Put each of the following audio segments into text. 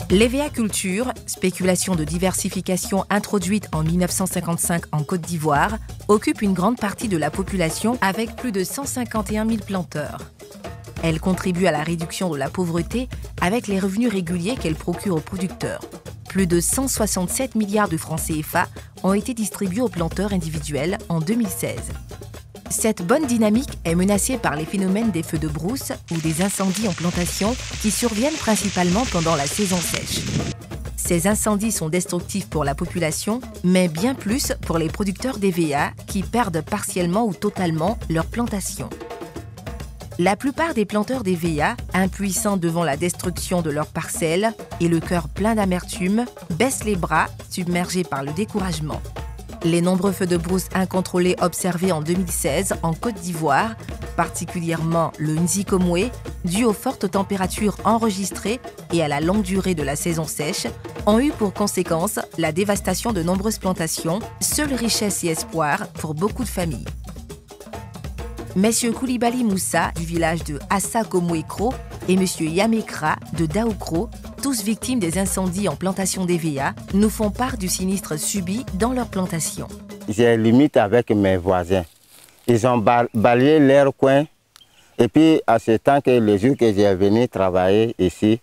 L'EVA culture, spéculation de diversification introduite en 1955 en Côte d'Ivoire, occupe une grande partie de la population avec plus de 151 000 planteurs. Elle contribue à la réduction de la pauvreté avec les revenus réguliers qu'elle procure aux producteurs. Plus de 167 milliards de francs CFA ont été distribués aux planteurs individuels en 2016. Cette bonne dynamique est menacée par les phénomènes des feux de brousse ou des incendies en plantation qui surviennent principalement pendant la saison sèche. Ces incendies sont destructifs pour la population, mais bien plus pour les producteurs d'EVA qui perdent partiellement ou totalement leur plantation. La plupart des planteurs d'EVA, impuissants devant la destruction de leurs parcelles et le cœur plein d'amertume, baissent les bras, submergés par le découragement. Les nombreux feux de brousse incontrôlés observés en 2016 en Côte d'Ivoire, particulièrement le Nzikomwe, dû aux fortes températures enregistrées et à la longue durée de la saison sèche, ont eu pour conséquence la dévastation de nombreuses plantations, seule richesse et espoir pour beaucoup de familles. Messieurs Koulibaly Moussa du village de Assa Komouekro et Monsieur Yamekra de Daoukro, tous victimes des incendies en plantation d'EVA, nous font part du sinistre subi dans leur plantation. J'ai limite avec mes voisins. Ils ont balayé leur coin. Et puis, à ce temps que le jour que j'ai venu travailler ici,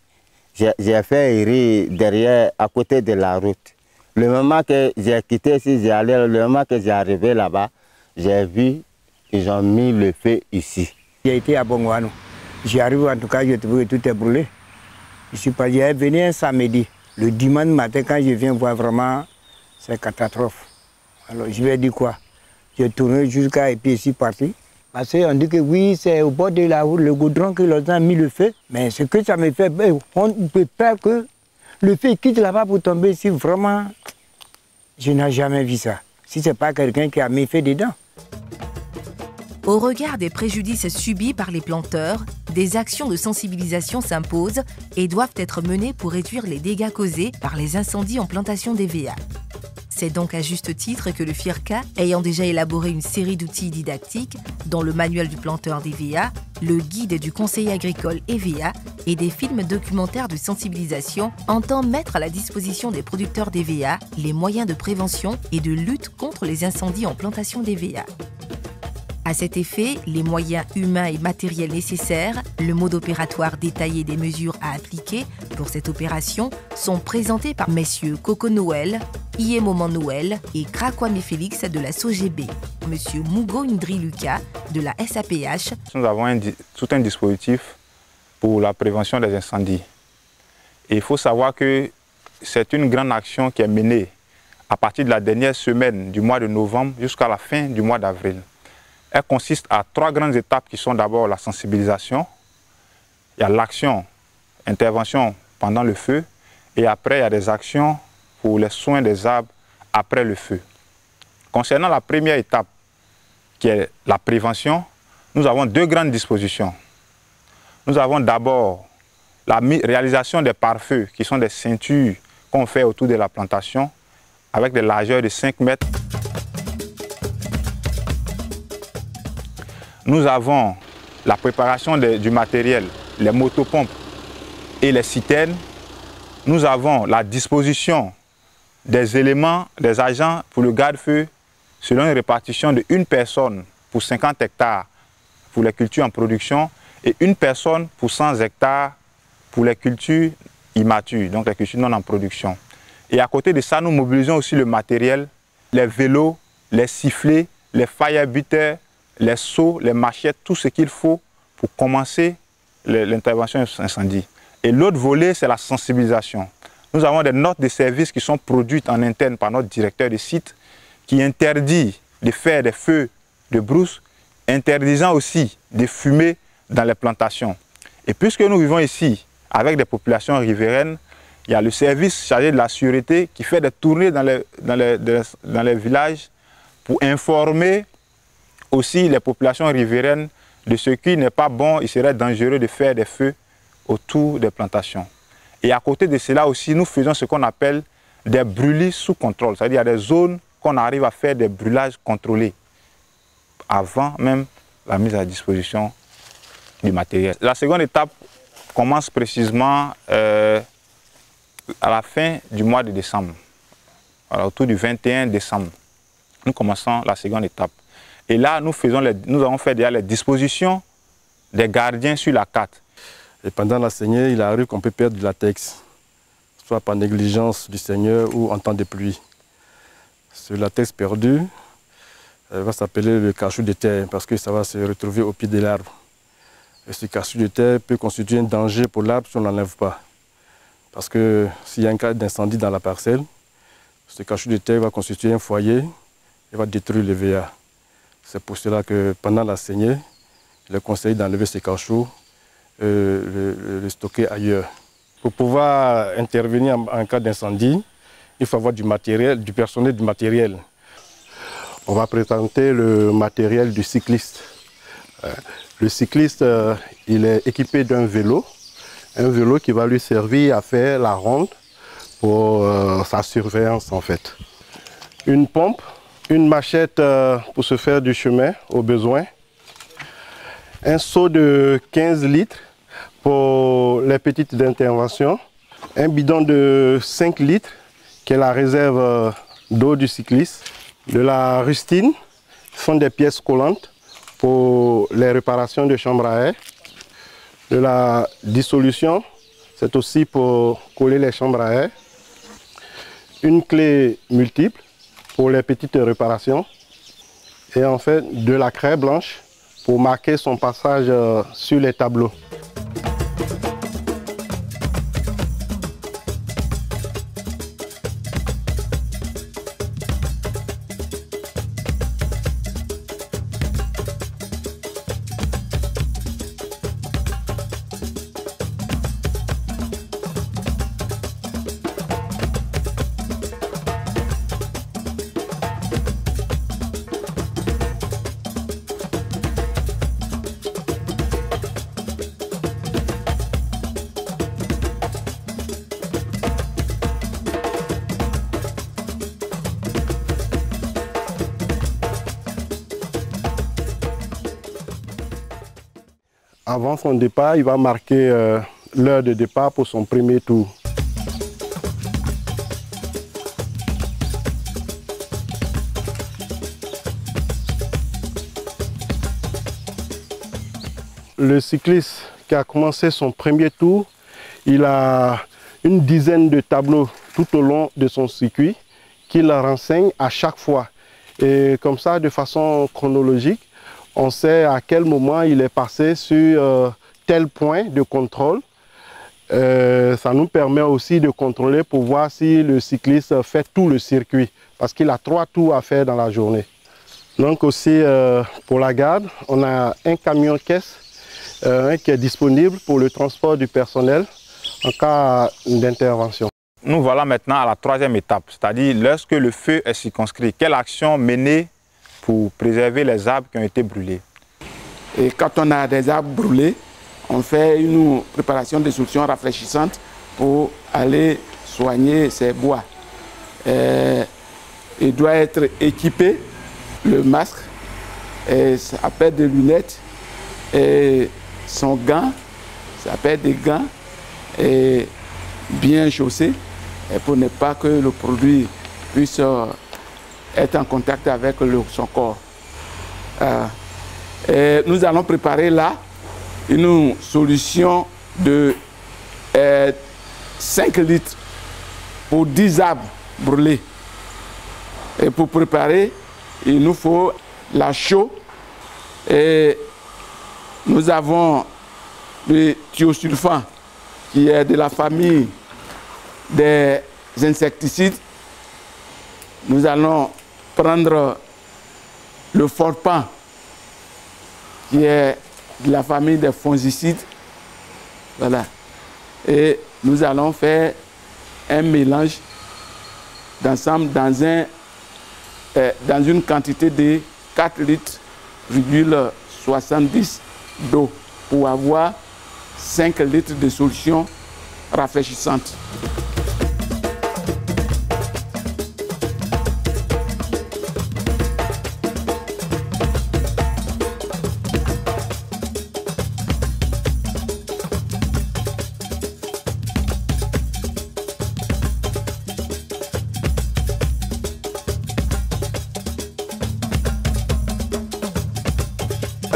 j'ai fait errer derrière, à côté de la route. Le moment que j'ai quitté ici, le moment que j'ai arrivé là-bas, j'ai vu qu'ils ont mis le feu ici. J'ai été à Bongouano. J'y arrive en tout cas, je trouve que tout est brûlé. Je suis pas venu un samedi. Le dimanche matin, quand je viens voir vraiment, c'est catastrophe. Alors je vais dire quoi? J'ai tourné jusqu'à et puis je suis parti. Parce qu'on dit que oui, c'est au bord de la route, le goudron que les gens ont mis le feu. Mais ce que ça me fait, on peut pas que le feu quitte là-bas pour tomber ici. Vraiment, je n'ai jamais vu ça. Si ce n'est pas quelqu'un qui a mis feu dedans. Au regard des préjudices subis par les planteurs, des actions de sensibilisation s'imposent et doivent être menées pour réduire les dégâts causés par les incendies en plantation d'EVA. C'est donc à juste titre que le FIRCA, ayant déjà élaboré une série d'outils didactiques, dont le manuel du planteur d'EVA, le guide du conseiller agricole EVA et des films documentaires de sensibilisation, entend mettre à la disposition des producteurs d'EVA les moyens de prévention et de lutte contre les incendies en plantation d'EVA. À cet effet, les moyens humains et matériels nécessaires, le mode opératoire détaillé des mesures à appliquer pour cette opération sont présentés par messieurs Coco Noël, Iemoman Noël et Krakwame Félix de la SOGB, monsieur Mugo Ndri Lucas de la SAPH. Nous avons tout un dispositif pour la prévention des incendies. Et il faut savoir que c'est une grande action qui est menée à partir de la dernière semaine du mois de novembre jusqu'à la fin du mois d'avril. Elle consiste à 3 grandes étapes qui sont d'abord la sensibilisation, il y a l'action, intervention pendant le feu, et après il y a des actions pour les soins des arbres après le feu. Concernant la première étape, qui est la prévention, nous avons 2 grandes dispositions. Nous avons d'abord la réalisation des pare-feux, qui sont des ceintures qu'on fait autour de la plantation, avec des largeurs de 5 mètres. Nous avons la préparation du matériel, les motopompes et les citernes. Nous avons la disposition des éléments, des agents pour le garde-feu selon une répartition de 1 personne pour 50 hectares pour les cultures en production et 1 personne pour 100 hectares pour les cultures immatures, donc les cultures non en production. Et à côté de ça, nous mobilisons aussi le matériel, les vélos, les sifflets, les fire-buters, les seaux, les machettes, tout ce qu'il faut pour commencer l'intervention incendie. Et l'autre volet, c'est la sensibilisation. Nous avons des notes de service qui sont produites en interne par notre directeur de site qui interdit de faire des feux de brousse, interdisant aussi de fumer dans les plantations. Et puisque nous vivons ici avec des populations riveraines, il y a le service chargé de la sûreté qui fait des tournées dans les villages pour informer aussi les populations riveraines de ce qui n'est pas bon, il serait dangereux de faire des feux autour des plantations. Et à côté de cela aussi, nous faisons ce qu'on appelle des brûlis sous contrôle. C'est-à-dire qu'il y a des zones qu'on arrive à faire des brûlages contrôlés avant même la mise à disposition du matériel. La seconde étape commence précisément à la fin du mois de décembre, alors autour du 21 décembre, nous commençons la seconde étape. Et là, nous avons fait déjà les dispositions des gardiens sur la carte. Et pendant la saignée, il arrive qu'on peut perdre du latex, soit par négligence du seigneur ou en temps de pluie. Ce latex perdu va s'appeler le cachou de terre parce que ça va se retrouver au pied de l'arbre. Et ce cachou de terre peut constituer un danger pour l'arbre si on ne l'enlève pas. Parce que s'il y a un cas d'incendie dans la parcelle, ce cachou de terre va constituer un foyer et va détruire le VA. C'est pour cela que pendant la saignée, il est conseillé d'enlever ces cachous, le stocker ailleurs. Pour pouvoir intervenir en cas d'incendie, il faut avoir du matériel, du personnel, du matériel. On va présenter le matériel du cycliste. Le cycliste, il est équipé d'un vélo, un vélo qui va lui servir à faire la ronde pour sa surveillance en fait. Une pompe, une machette pour se faire du chemin au besoin, un seau de 15 litres pour les petites interventions, un bidon de 5 litres qui est la réserve d'eau du cycliste, de la rustine, ce sont des pièces collantes pour les réparations de chambres à air, de la dissolution, c'est aussi pour coller les chambres à air, une clé multiple pour les petites réparations et en fait de la craie blanche pour marquer son passage sur les tableaux. Avant son départ, il va marquer l'heure de départ pour son premier tour. Le cycliste qui a commencé son premier tour, il a une dizaine de tableaux tout au long de son circuit qu'il renseigne à chaque fois. Et comme ça, de façon chronologique, on sait à quel moment il est passé sur tel point de contrôle. Ça nous permet aussi de contrôler pour voir si le cycliste fait tout le circuit, parce qu'il a 3 tours à faire dans la journée. Donc aussi pour la garde, on a un camion-caisse qui est disponible pour le transport du personnel en cas d'intervention. Nous voilà maintenant à la 3e étape, c'est-à-dire lorsque le feu est circonscrit, quelle action mener pour préserver les arbres qui ont été brûlés. Et quand on a des arbres brûlés, on fait une préparation de solutions rafraîchissantes pour aller soigner ces bois. Il doit être équipé, le masque, et ça s'appelle des lunettes, et son gant, ça s'appelle des gants, et bien chaussé, et pour ne pas que le produit puisse être en contact avec son corps. Et nous allons préparer là une solution de 5 litres pour 10 arbres brûlés. Et pour préparer, il nous faut la chaux. Et nous avons le thiosulfan qui est de la famille des insecticides. Nous allons prendre le forpan qui est de la famille des fongicides. Voilà. Et nous allons faire un mélange d'ensemble dans une quantité de 4,70 litres d'eau pour avoir 5 litres de solution rafraîchissante.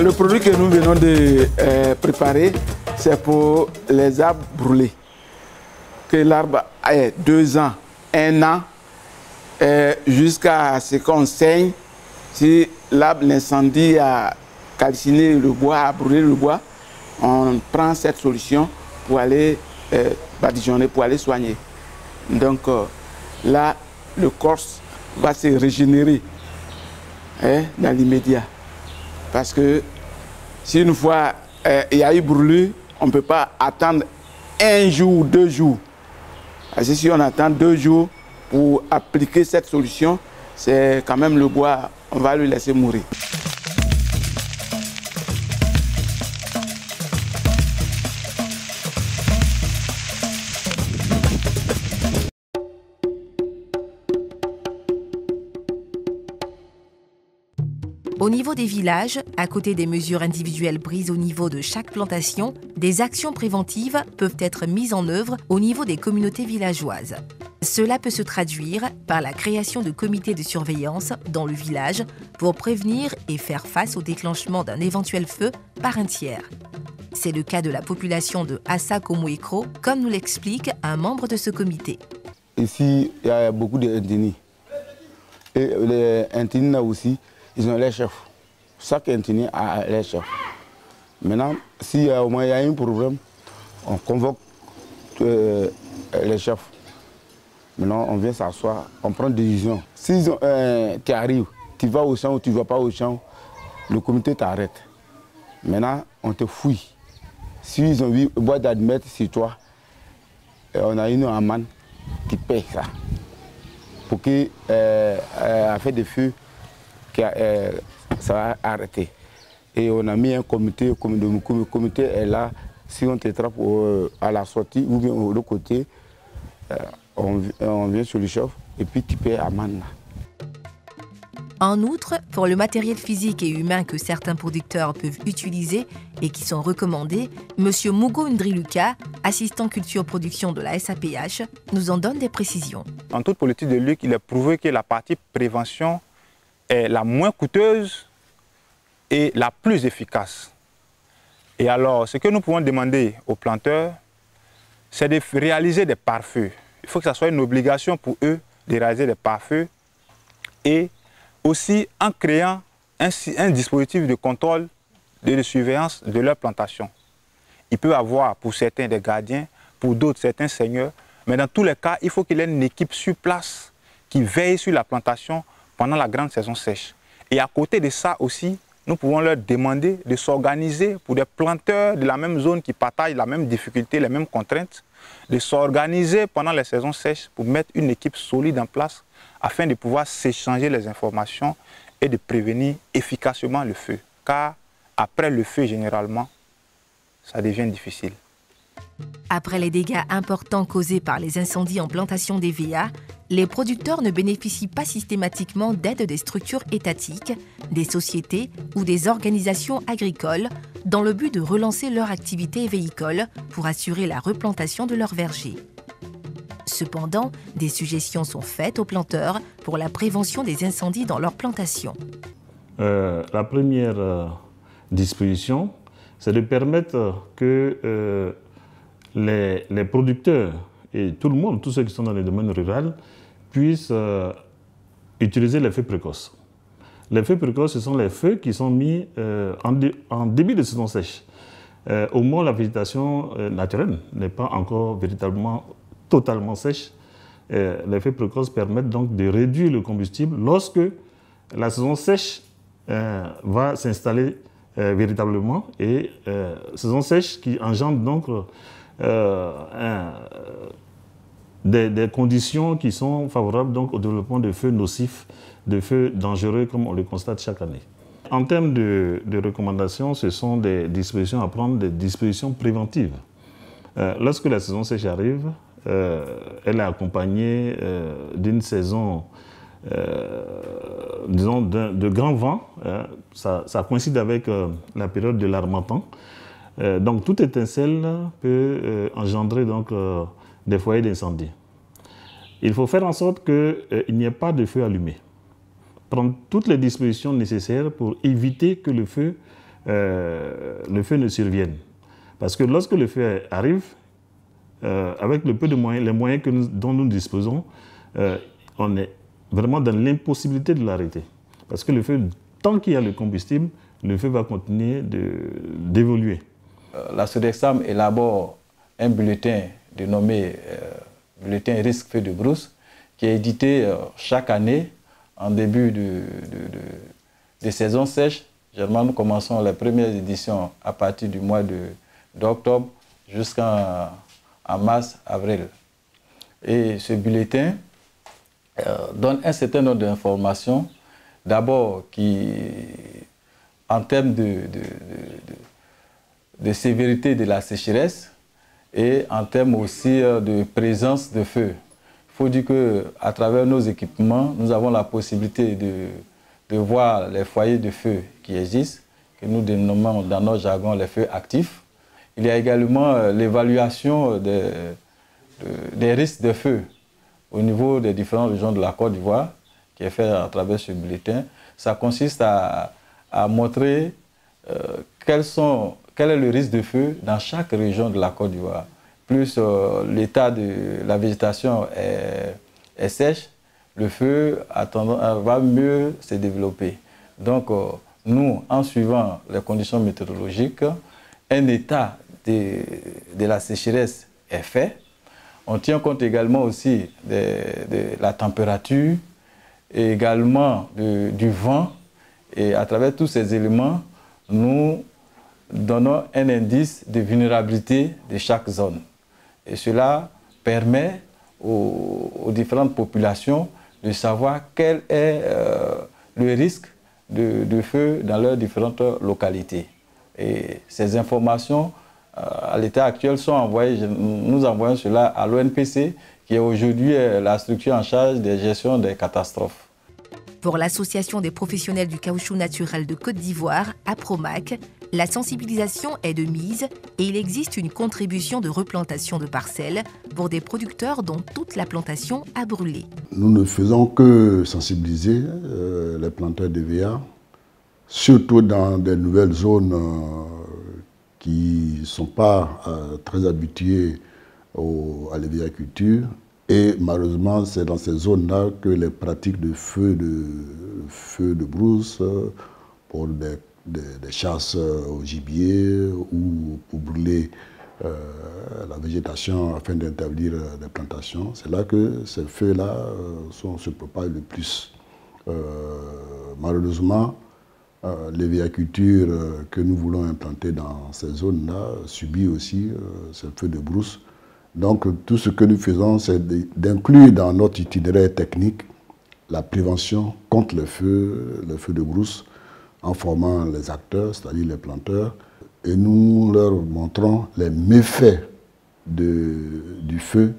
Le produit que nous venons de préparer, c'est pour les arbres brûlés. Que l'arbre ait 2 ans, 1 an, jusqu'à ce qu'on saigne. Si l'arbre, l'incendie a calciné le bois, a brûlé le bois, on prend cette solution pour aller badigeonner, pour aller soigner. Donc là, le corps va se régénérer dans l'immédiat. Parce que si une fois il y a eu brûlure, on ne peut pas attendre 1 jour ou 2 jours. Parce que si on attend 2 jours pour appliquer cette solution, c'est quand même le bois, on va le laisser mourir. Au niveau des villages, à côté des mesures individuelles prises au niveau de chaque plantation, des actions préventives peuvent être mises en œuvre au niveau des communautés villageoises. Cela peut se traduire par la création de comités de surveillance dans le village pour prévenir et faire face au déclenchement d'un éventuel feu par un tiers. C'est le cas de la population de Assa Komoekro, comme nous l'explique un membre de ce comité. Ici, il y a beaucoup d'Intini. Et les Intini aussi, ils ont les chefs. Chaque Intini a les chefs. Maintenant, s'il y a au moins il y a un problème, on convoque les chefs. Maintenant, on vient s'asseoir, on prend des décisions. Si tu arrives, tu vas au champ ou tu ne vas pas au champ, le comité t'arrête. Maintenant, on te fouille. S'ils ont vu boîte d'admettre sur toi, on a une amende qui paye ça. Pour que affaire de feu, ça va arrêter. Et on a mis un comité, le comité est là. Si on te trappe à la sortie ou bien de l'autre côté, on vient sur le chef et puis tu payes amende. En outre, pour le matériel physique et humain que certains producteurs peuvent utiliser et qui sont recommandés, M. Mugo Ndriluka, assistant culture production de la SAPH, nous en donne des précisions. En toute politique de lutte, il est prouvé que la partie prévention est la moins coûteuse et la plus efficace. Et alors, ce que nous pouvons demander aux planteurs, c'est de réaliser des pare-feux. Il faut que ce soit une obligation pour eux de réaliser des pare-feux et aussi en créant un dispositif de contrôle et de surveillance de leur plantation. Il peut y avoir pour certains des gardiens, pour d'autres certains seigneurs, mais dans tous les cas, il faut qu'il y ait une équipe sur place qui veille sur la plantation pendant la grande saison sèche. Et à côté de ça aussi, nous pouvons leur demander de s'organiser pour des planteurs de la même zone qui partagent la même difficulté, les mêmes contraintes, de s'organiser pendant les saisons sèches pour mettre une équipe solide en place afin de pouvoir s'échanger les informations et de prévenir efficacement le feu. Car après le feu, généralement, ça devient difficile. Après les dégâts importants causés par les incendies en plantation d'EVA, les producteurs ne bénéficient pas systématiquement d'aide des structures étatiques, des sociétés ou des organisations agricoles dans le but de relancer leur activité véhicole pour assurer la replantation de leurs vergers. Cependant, des suggestions sont faites aux planteurs pour la prévention des incendies dans leurs plantations. La première disposition, c'est de permettre que les producteurs et tout le monde, tous ceux qui sont dans les domaines ruraux, puissent utiliser les feux précoces. Les feux précoces, ce sont les feux qui sont mis en début de saison sèche. Au moins, la végétation naturelle n'est pas encore véritablement totalement sèche. Les feux précoces permettent donc de réduire le combustible lorsque la saison sèche va s'installer véritablement, et saison sèche qui engendre donc des conditions qui sont favorables donc au développement de feux nocifs, de feux dangereux comme on le constate chaque année. En termes de recommandations, ce sont des dispositions à prendre, des dispositions préventives. Lorsque la saison sèche arrive, elle est accompagnée d'une saison, disons, de grands vents. Ça coïncide avec la période de l'harmattan. Donc toute étincelle peut engendrer donc, des foyers d'incendie. Il faut faire en sorte qu'il n'y ait pas de feu allumé. Prendre toutes les dispositions nécessaires pour éviter que le feu le feu ne survienne. Parce que lorsque le feu arrive, avec le peu de moyens, les moyens dont nous disposons, on est vraiment dans l'impossibilité de l'arrêter. Parce que le feu, tant qu'il y a le combustible, le feu va continuer d'évoluer. La Sodexam élabore un bulletin dénommé Bulletin risque feu de brousse, qui est édité chaque année en début de saison sèche. Généralement, nous commençons les premières éditions à partir du mois d'octobre jusqu'en mars, avril. Et ce bulletin donne un certain nombre d'informations, d'abord en termes de sévérité de la sécheresse et en termes aussi de présence de feu. Il faut dire qu'à travers nos équipements, nous avons la possibilité de voir les foyers de feu qui existent, que nous dénommons dans notre jargon les feux actifs. Il y a également l'évaluation des risques de feu au niveau des différentes régions de la Côte d'Ivoire, qui est fait à travers ce bulletin. Ça consiste à montrer quel est le risque de feu dans chaque région de la Côte d'Ivoire. Plus l'état de la végétation est sèche, le feu va mieux se développer. Donc, nous, en suivant les conditions météorologiques, un état de la sécheresse est fait. On tient compte également aussi de la température, et également du vent. Et à travers tous ces éléments, nous donnons un indice de vulnérabilité de chaque zone. Et cela permet aux différentes populations de savoir quel est le risque de feu dans leurs différentes localités. Et ces informations, à l'état actuel, sont envoyées, nous envoyons cela à l'ONPC, qui est aujourd'hui la structure en charge de gestion des catastrophes. Pour l'Association des professionnels du caoutchouc naturel de Côte d'Ivoire, APROMAC, la sensibilisation est de mise et il existe une contribution de replantation de parcelles pour des producteurs dont toute la plantation a brûlé. Nous ne faisons que sensibiliser les planteurs d'EVA, surtout dans des nouvelles zones qui ne sont pas très habituées à l'EVA-culture. Et malheureusement, c'est dans ces zones-là que les pratiques de feu de brousse pour des chasses au gibier ou pour brûler la végétation afin d'établir des plantations, c'est là que ces feux-là se propagent le plus. Malheureusement, l'EVA-culture que nous voulons implanter dans ces zones-là subit aussi ces feux de brousse. Donc tout ce que nous faisons, c'est d'inclure dans notre itinéraire technique la prévention contre le feu de brousse en formant les acteurs, c'est-à-dire les planteurs, et nous leur montrons les méfaits du feu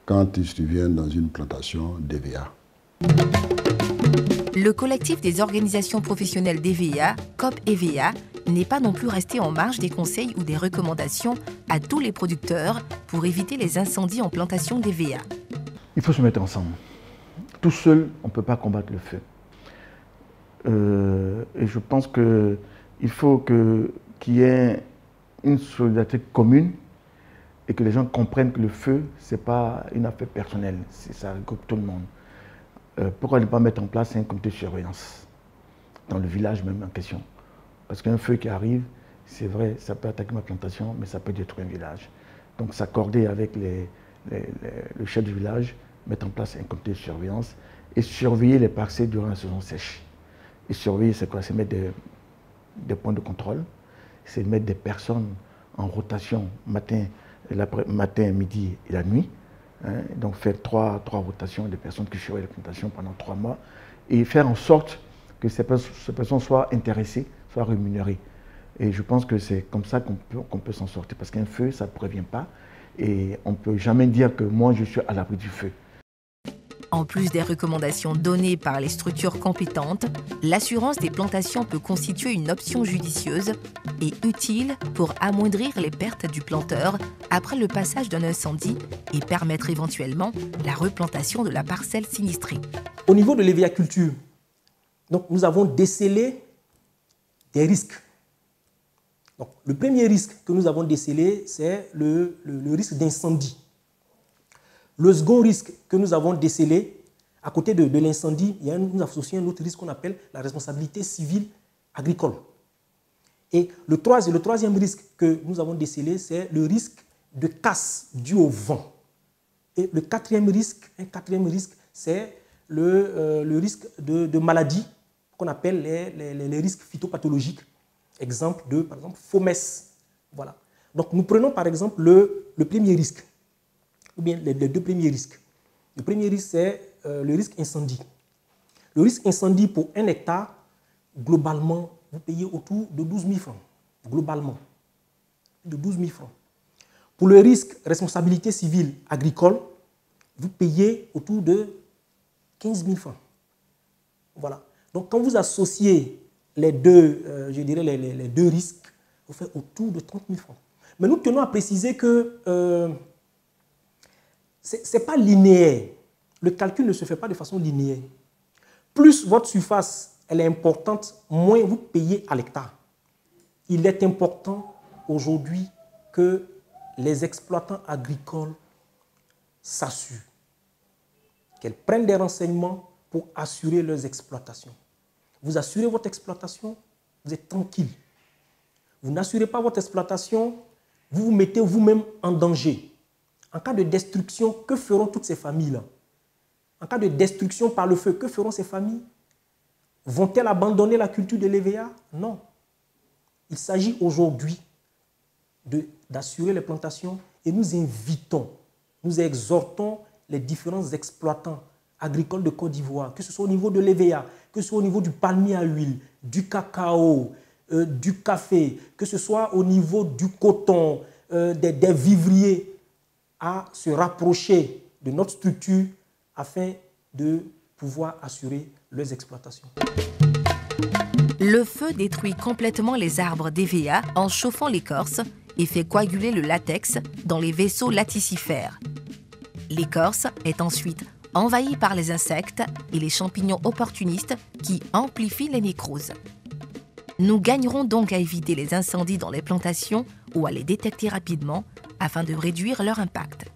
quand ils surviennent dans une plantation d'EVA. Le collectif des organisations professionnelles d'EVA, COP-EVA, n'est pas non plus resté en marge des conseils ou des recommandations à tous les producteurs pour éviter les incendies en plantation d'EVA. Il faut se mettre ensemble. Tout seul, on ne peut pas combattre le feu. Et je pense qu'il faut qu'il y ait une solidarité commune et que les gens comprennent que le feu, ce n'est pas une affaire personnelle, ça regroupe tout le monde. Pourquoi ne pas mettre en place un comité de surveillance dans le village même en question? Parce qu'un feu qui arrive, c'est vrai, ça peut attaquer ma plantation, mais ça peut détruire un village. Donc s'accorder avec le chef du village, mettre en place un comité de surveillance et surveiller les parcelles durant la saison sèche. Et surveiller, c'est quoi? C'est mettre des points de contrôle, c'est mettre des personnes en rotation matin, midi et la nuit. Hein, donc faire trois rotations des personnes qui surveillent les plantations pendant 3 mois et faire en sorte que ces personnes soient intéressées, soient rémunérées. Et je pense que c'est comme ça qu'on peut s'en sortir. Parce qu'un feu, ça ne prévient pas. Et on ne peut jamais dire que moi, je suis à l'abri du feu. En plus des recommandations données par les structures compétentes, l'assurance des plantations peut constituer une option judicieuse et utile pour amoindrir les pertes du planteur après le passage d'un incendie et permettre éventuellement la replantation de la parcelle sinistrée. Au niveau de l'EVA-culture, donc nous avons décelé des risques Donc, le premier risque que nous avons décelé, c'est le risque d'incendie. Le second risque que nous avons décelé, à côté de l'incendie, nous associons un autre risque qu'on appelle la responsabilité civile agricole. Et le troisième risque que nous avons décelé, c'est le risque de casse dû au vent. Et le quatrième risque, c'est le risque de maladie qu'on appelle les risques phytopathologiques. Exemple par exemple, FOMES. Voilà. Donc, nous prenons par exemple le premier risque, ou bien les deux premiers risques. Le premier risque, c'est le risque incendie. Le risque incendie pour 1 hectare, globalement, vous payez autour de 12 000 francs. Globalement, de 12 000 francs. Pour le risque responsabilité civile agricole, vous payez autour de 15 000 francs. Voilà. Donc, quand vous associez les deux, je dirais les deux risques, vous faites autour de 30 000 francs. Mais nous tenons à préciser que ce n'est pas linéaire. Le calcul ne se fait pas de façon linéaire. Plus votre surface elle est importante, moins vous payez à l'hectare. Il est important aujourd'hui que les exploitants agricoles s'assurent, qu'elles prennent des renseignements pour assurer leurs exploitations. Vous assurez votre exploitation, vous êtes tranquille. Vous n'assurez pas votre exploitation, vous vous mettez vous-même en danger. En cas de destruction, que feront toutes ces familles-là? En cas de destruction par le feu, que feront ces familles? Vont-elles abandonner la culture de l'EVA? Non. Il s'agit aujourd'hui d'assurer les plantations et nous invitons, nous exhortons les différents exploitants agricoles de Côte d'Ivoire, que ce soit au niveau de l'EVA, que ce soit au niveau du palmier à huile, du cacao, du café, que ce soit au niveau du coton, des vivriers, à se rapprocher de notre structure afin de pouvoir assurer leurs exploitations. Le feu détruit complètement les arbres d'EVA en chauffant l'écorce et fait coaguler le latex dans les vaisseaux laticifères. L'écorce est ensuite envahie par les insectes et les champignons opportunistes qui amplifient les nécroses. Nous gagnerons donc à éviter les incendies dans les plantations ou à les détecter rapidement afin de réduire leur impact.